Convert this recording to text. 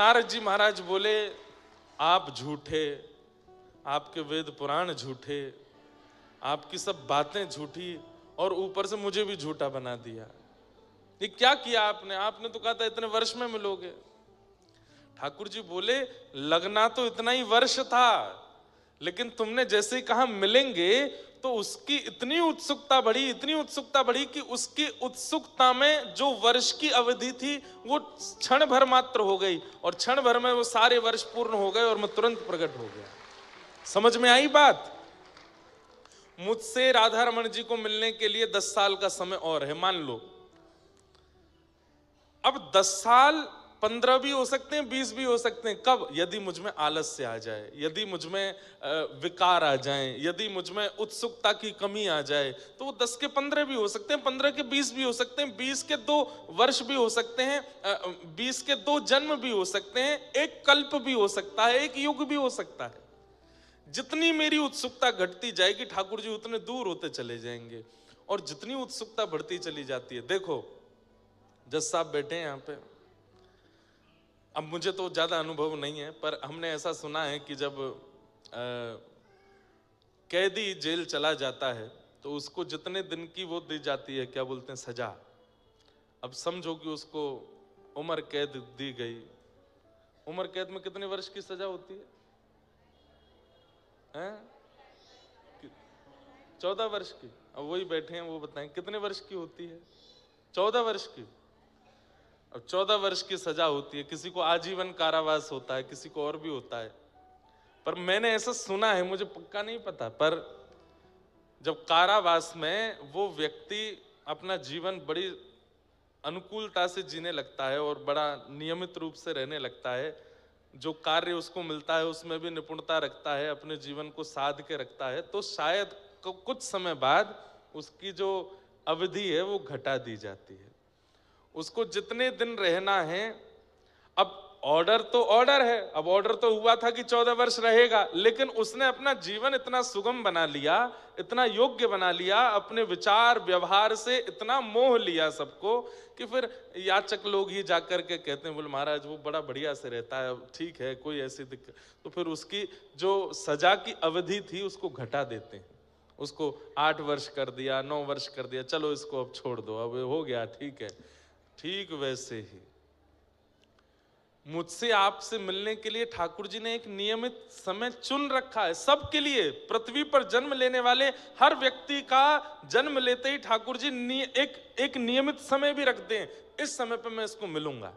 नारद जी महाराज बोले, आप झूठे, आपके वेद पुराण झूठे, आपकी सब बातें झूठी, और ऊपर से मुझे भी झूठा बना दिया। ये क्या किया आपने? आपने तो कहा था इतने वर्ष में मिलोगे। ठाकुर जी बोले, लगना तो इतना ही वर्ष था, लेकिन तुमने जैसे ही कहा मिलेंगे तो उसकी इतनी उत्सुकता बढ़ी, इतनी उत्सुकता बढ़ी कि उसकी उत्सुकता में जो वर्ष की अवधि थी वो क्षण भर मात्र हो गई, और क्षण भर में वो सारे वर्ष पूर्ण हो गए और मैं तुरंत प्रकट हो गया। समझ में आई बात? मुझसे राधा रमण जी को मिलने के लिए 10 साल का समय और है, मान लो। अब 10 साल 15 भी हो सकते हैं, 20 भी हो सकते हैं। कब? यदि मुझ में आलस्य आ जाए, यदि मुझ में विकार आ जाए, यदि मुझ में उत्सुकता की कमी आ जाए, तो वो 10 के 15 भी हो सकते हैं, 15 के 20 भी हो सकते हैं, 20 के 2 वर्ष भी हो सकते हैं, 20 के 2 जन्म भी हो सकते हैं, एक कल्प भी हो सकता है, एक युग भी हो सकता है। जितनी मेरी उत्सुकता घटती जाएगी ठाकुर जी उतने दूर होते चले जाएंगे, और जितनी उत्सुकता बढ़ती चली जाती है। देखो, जज साहब बैठे हैं यहाँ पे, अब मुझे तो ज्यादा अनुभव नहीं है, पर हमने ऐसा सुना है कि जब कैदी जेल चला जाता है तो उसको जितने दिन की वो दी जाती है, क्या बोलते हैं, सजा। अब समझो कि उसको उम्र कैद दी गई। उम्र कैद में कितने वर्ष की सजा होती है? 14 वर्ष की। अब वही बैठे हैं, वो बताएं कितने वर्ष की होती है? 14 वर्ष की। अब 14 वर्ष की सजा होती है। किसी को आजीवन कारावास होता है, किसी को और भी होता है, पर मैंने ऐसा सुना है, मुझे पक्का नहीं पता, पर जब कारावास में वो व्यक्ति अपना जीवन बड़ी अनुकूलता से जीने लगता है और बड़ा नियमित रूप से रहने लगता है, जो कार्य उसको मिलता है उसमें भी निपुणता रखता है, अपने जीवन को साध के रखता है, तो शायद कुछ समय बाद उसकी जो अवधि है वो घटा दी जाती है। उसको जितने दिन रहना है, अब ऑर्डर तो ऑर्डर है, अब ऑर्डर तो हुआ था कि 14 वर्ष रहेगा, लेकिन उसने अपना जीवन इतना सुगम बना लिया, इतना योग्य बना लिया, अपने विचार व्यवहार से इतना मोह लिया सबको, कि फिर याचक लोग ही जाकर के कहते हैं, बोले महाराज वो बड़ा बढ़िया से रहता है, ठीक है, कोई ऐसी दिक्कत, तो फिर उसकी जो सजा की अवधि थी उसको घटा देते हैं। उसको 8 वर्ष कर दिया, 9 वर्ष कर दिया, चलो इसको अब छोड़ दो, अब हो गया, ठीक है। ठीक वैसे ही मुझसे आपसे मिलने के लिए ठाकुर जी ने एक नियमित समय चुन रखा है सबके लिए। पृथ्वी पर जन्म लेने वाले हर व्यक्ति का जन्म लेते ही ठाकुर जी एक नियमित समय भी रखते हैं, इस समय पर मैं इसको मिलूंगा।